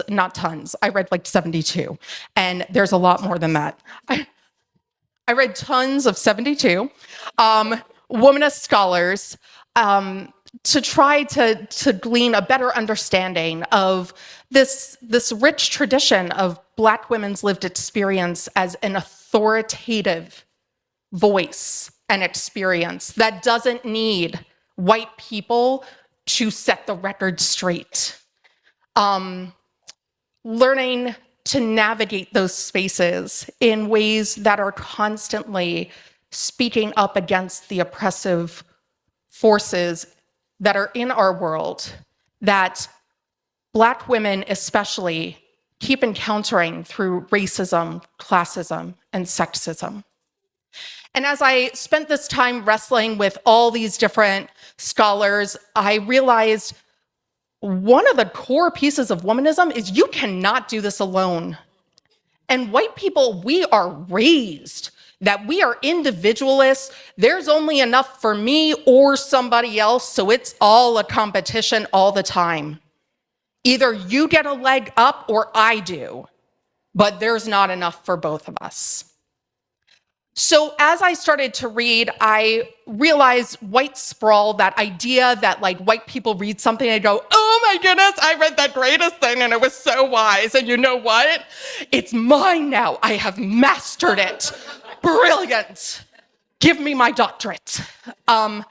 not tons, I read like 72, and there's a lot more than that. I read tons of 72 womanist scholars to try to glean a better understanding of this rich tradition of Black women's lived experience as an authoritative voice and experience that doesn't need white people to set the record straight. Learning to navigate those spaces in ways that are constantly speaking up against the oppressive forces that are in our world that Black women especially keep encountering through racism, classism, and sexism. And as I spent this time wrestling with all these different scholars, I realized one of the core pieces of womanism is you cannot do this alone. And white people, we are raised that we are individualists. There's only enough for me or somebody else, so it's all a competition all the time. Either you get a leg up or I do, but there's not enough for both of us. So as I started to read, I realized white sprawl, that idea that like white people read something and go, oh my goodness, I read that greatest thing and it was so wise. And you know what? It's mine now. I have mastered it. Brilliant. Give me my doctorate. I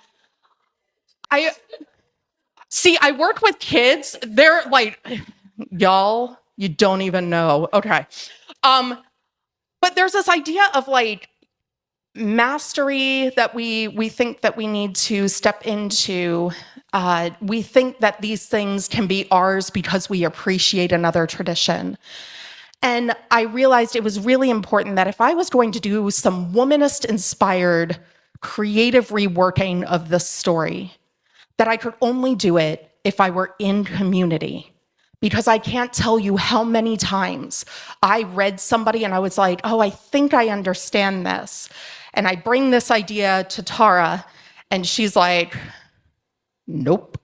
work with kids. They're like, y'all, you don't even know. Okay. But there's this idea of like mastery that we think that we need to step into. We think that these things can be ours because we appreciate another tradition. And I realized it was really important that if I was going to do some womanist-inspired creative reworking of this story, that I could only do it if I were in community. Because I can't tell you how many times I read somebody and I was like, oh, I think I understand this. And I bring this idea to Tara, and she's like, nope.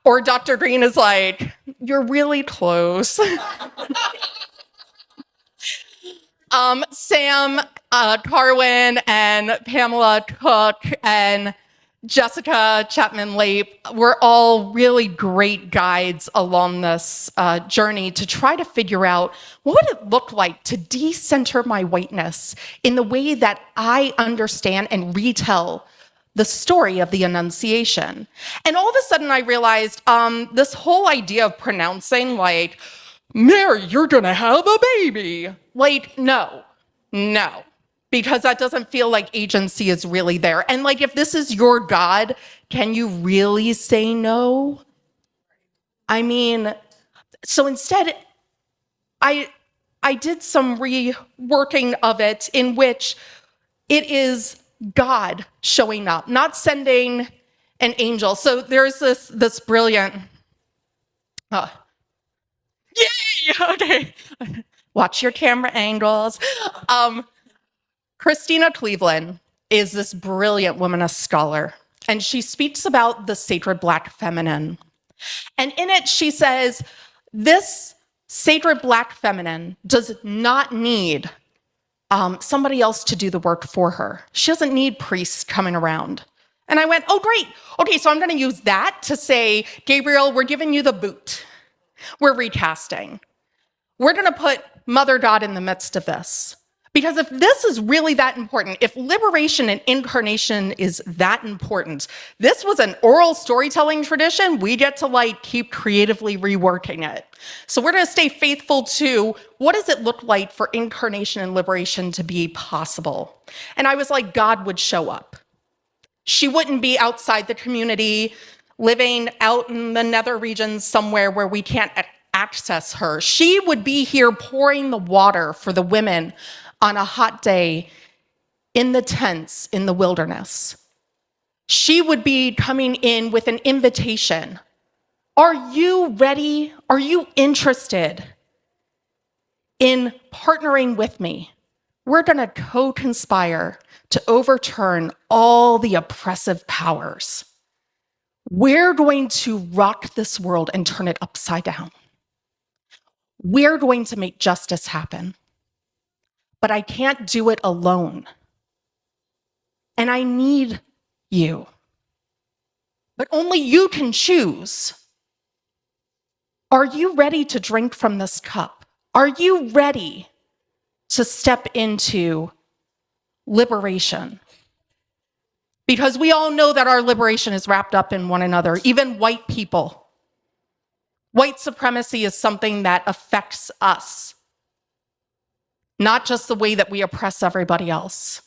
Or Dr. Green is like, you're really close. Sam, Carwin, and Pamela Cook, and Jessica Chapman-Lape were all really great guides along this journey to try to figure out what would it look like to decenter my whiteness in the way that I understand and retell the story of the Annunciation. And all of a sudden I realized this whole idea of pronouncing like, Mary, you're gonna have a baby. Like, no. Because that doesn't feel like agency is really there. And like, if this is your God, can you really say no? I mean, so instead, I did some reworking of it in which it is God showing up, not sending an angel. So there's this brilliant, yay, okay. Watch your camera angles. Christina Cleveland is this brilliant womanist scholar, and she speaks about the sacred Black feminine. And in it, she says, this sacred Black feminine does not need somebody else to do the work for her. She doesn't need priests coming around. And I went, oh, great. Okay, so I'm going to use that to say, Gabriel, we're giving you the boot. We're recasting. We're going to put Mother God in the midst of this. Because if this is really that important, if liberation and incarnation is that important, this was an oral storytelling tradition. We get to like keep creatively reworking it. So we're going to stay faithful to what does it look like for incarnation and liberation to be possible? And I was like, God would show up. She wouldn't be outside the community, living out in the nether regions somewhere where we can't access her. She would be here pouring the water for the women on a hot day in the tents in the wilderness. She would be coming in with an invitation. Are you ready? Are you interested in partnering with me, we're going to co-conspire to overturn all the oppressive powers. We're going to rock this world and turn it upside down. We're going to make justice happen. But I can't do it alone. And I need you. But only you can choose. Are you ready to drink from this cup? Are you ready to step into liberation? Because we all know that our liberation is wrapped up in one another, even white people. White supremacy is something that affects us, not just the way that we oppress everybody else.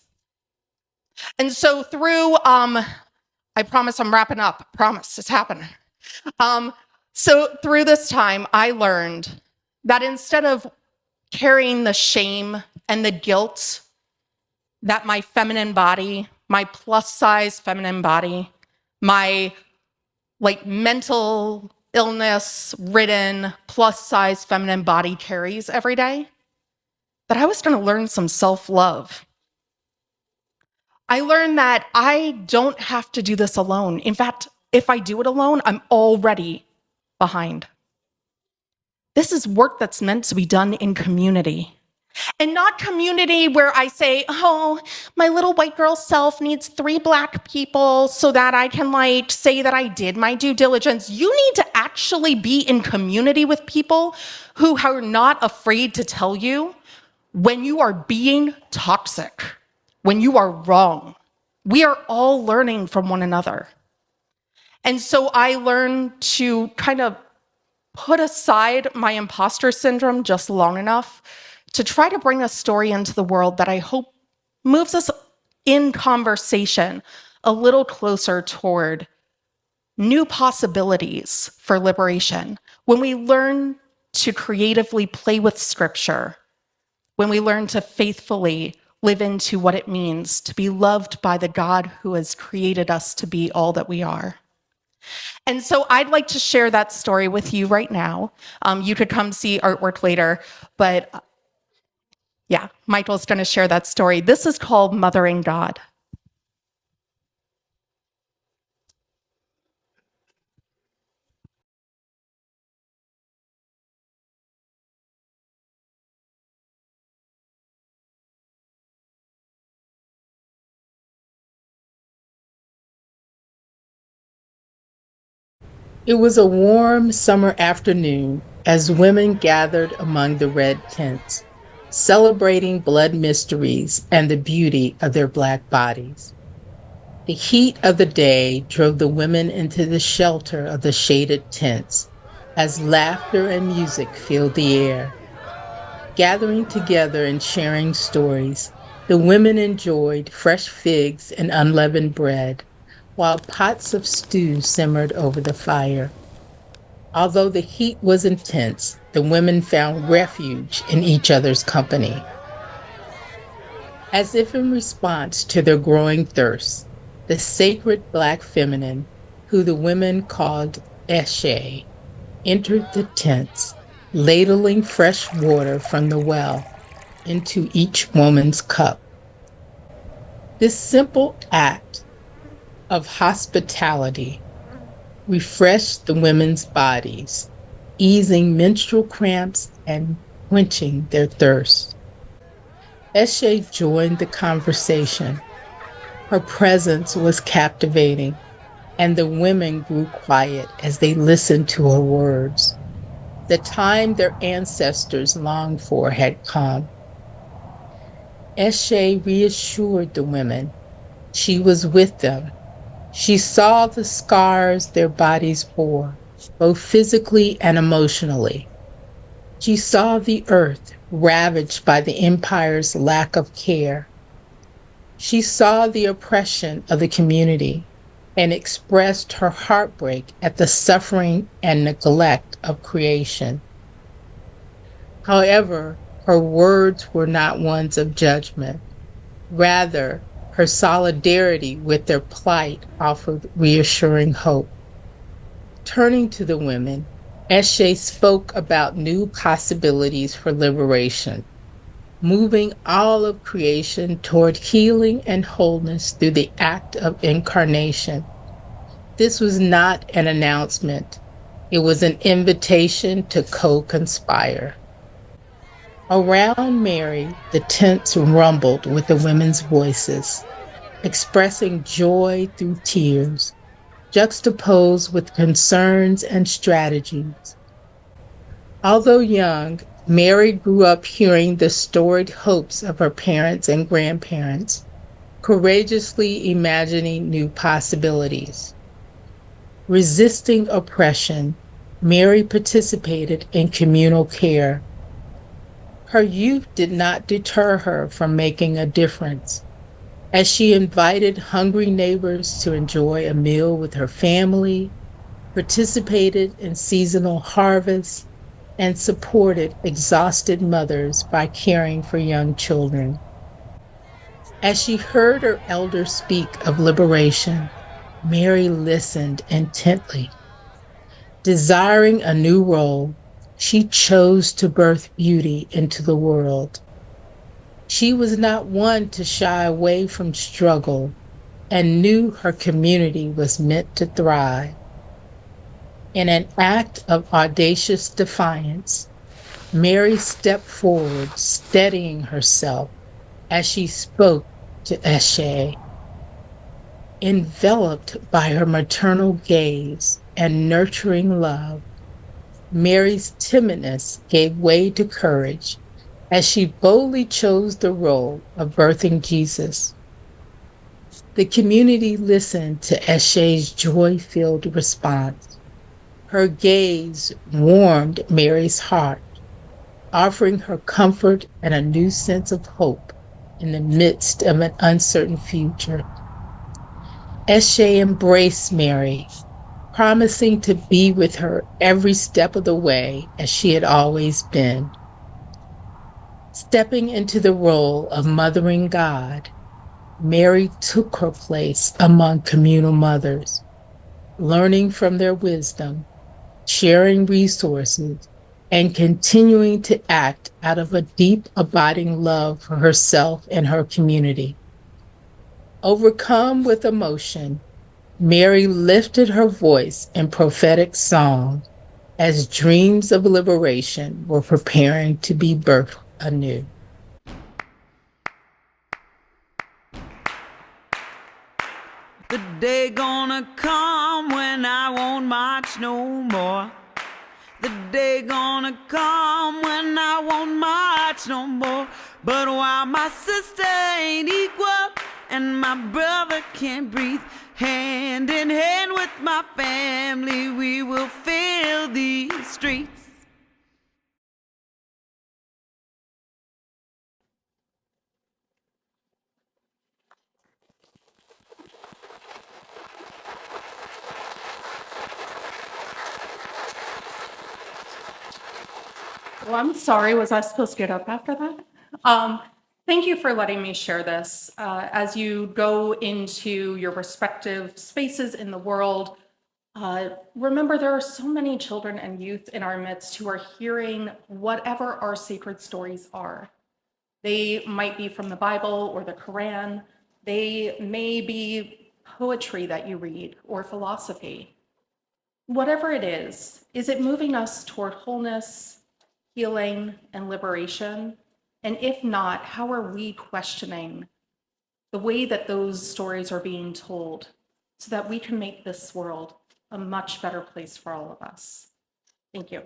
And so through, I promise I'm wrapping up, promise, it's happening. So through this time, I learned that instead of carrying the shame and the guilt that my feminine body, my plus size feminine body, my mental illness ridden plus size feminine body carries every day, that I was going to learn some self-love. I learned that I don't have to do this alone. In fact, if I do it alone, I'm already behind. This is work that's meant to be done in community. And not community where I say, oh, my little white girl self needs 3 Black people so that I can say that I did my due diligence. You need to actually be in community with people who are not afraid to tell you when you are being toxic, when you are wrong. We are all learning from one another. And so I learned to kind of put aside my imposter syndrome just long enough to try to bring a story into the world that I hope moves us in conversation a little closer toward new possibilities for liberation. When we learn to creatively play with scripture, when we learn to faithfully live into what it means to be loved by the God who has created us to be all that we are. And so I'd like to share that story with you right now. You could come see artwork later, but yeah, Michael's going to share that story. This is called Mothering God. It was a warm summer afternoon as women gathered among the red tents, celebrating blood mysteries and the beauty of their Black bodies. The heat of the day drove the women into the shelter of the shaded tents as laughter and music filled the air. Gathering together and sharing stories, the women enjoyed fresh figs and unleavened bread, while pots of stew simmered over the fire. Although the heat was intense, the women found refuge in each other's company. As if in response to their growing thirst, the sacred Black feminine, who the women called Eshe, entered the tents, ladling fresh water from the well into each woman's cup. This simple act of hospitality refreshed the women's bodies, easing menstrual cramps and quenching their thirst. Eshe joined the conversation. Her presence was captivating, and the women grew quiet as they listened to her words. The time their ancestors longed for had come. Eshe reassured the women. She was with them. She saw the scars their bodies bore, both physically and emotionally. She saw the earth ravaged by the empire's lack of care. She saw the oppression of the community and expressed her heartbreak at the suffering and neglect of creation. However, her words were not ones of judgment. Rather, her solidarity with their plight offered reassuring hope. Turning to the women, Eshe spoke about new possibilities for liberation, moving all of creation toward healing and wholeness through the act of incarnation. This was not an announcement. It was an invitation to co-conspire. Around Mary, the tents rumbled with the women's voices, expressing joy through tears, juxtaposed with concerns and strategies. Although young, Mary grew up hearing the storied hopes of her parents and grandparents, courageously imagining new possibilities. Resisting oppression, Mary participated in communal care. Her youth did not deter her from making a difference, as she invited hungry neighbors to enjoy a meal with her family, participated in seasonal harvests, and supported exhausted mothers by caring for young children. As she heard her elders speak of liberation, Mary listened intently. Desiring a new role, she chose to birth beauty into the world. She was not one to shy away from struggle and knew her community was meant to thrive. In an act of audacious defiance, Mary stepped forward, steadying herself as she spoke to Eshe. Enveloped by her maternal gaze and nurturing love, Mary's timidness gave way to courage as she boldly chose the role of birthing Jesus. The community listened to Eshe's joy-filled response. Her gaze warmed Mary's heart, offering her comfort and a new sense of hope in the midst of an uncertain future. Eshe embraced Mary, promising to be with her every step of the way as she had always been. Stepping into the role of mothering God, Mary took her place among communal mothers, learning from their wisdom, sharing resources, and continuing to act out of a deep, abiding love for herself and her community. Overcome with emotion, Mary lifted her voice in prophetic song as dreams of liberation were preparing to be birthed anew. The day gonna come when I won't march no more. The day gonna come when I won't march no more. But while my sister ain't equal and my brother can't breathe, hand in hand with my family, we will fill these streets. Well, I'm sorry, was I supposed to get up after that? Thank you for letting me share this. As you go into your respective spaces in the world, remember there are so many children and youth in our midst who are hearing whatever our sacred stories are. They might be from the Bible or the Quran. They may be poetry that you read or philosophy. Whatever it is it moving us toward wholeness, healing, and liberation? And if not, how are we questioning the way that those stories are being told so that we can make this world a much better place for all of us? Thank you.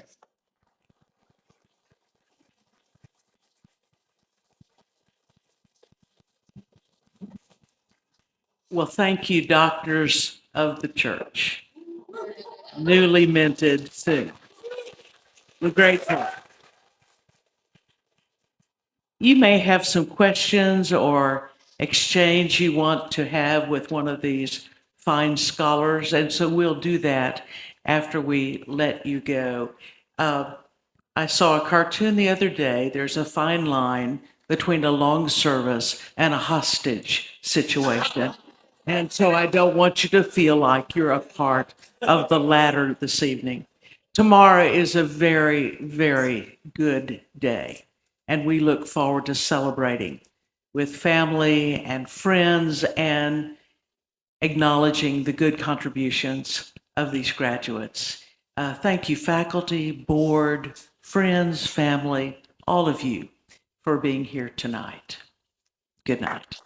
Well, thank you, doctors of the church. Newly minted soon. We're grateful. You may have some questions or exchange you want to have with one of these fine scholars, and so we'll do that after we let you go. I saw a cartoon the other day. There's a fine line between a long service and a hostage situation. And so I don't want you to feel like you're a part of the latter this evening. Tomorrow is a very, very good day, and we look forward to celebrating with family and friends and acknowledging the good contributions of these graduates. Thank you, faculty, board, friends, family, all of you for being here tonight. Good night.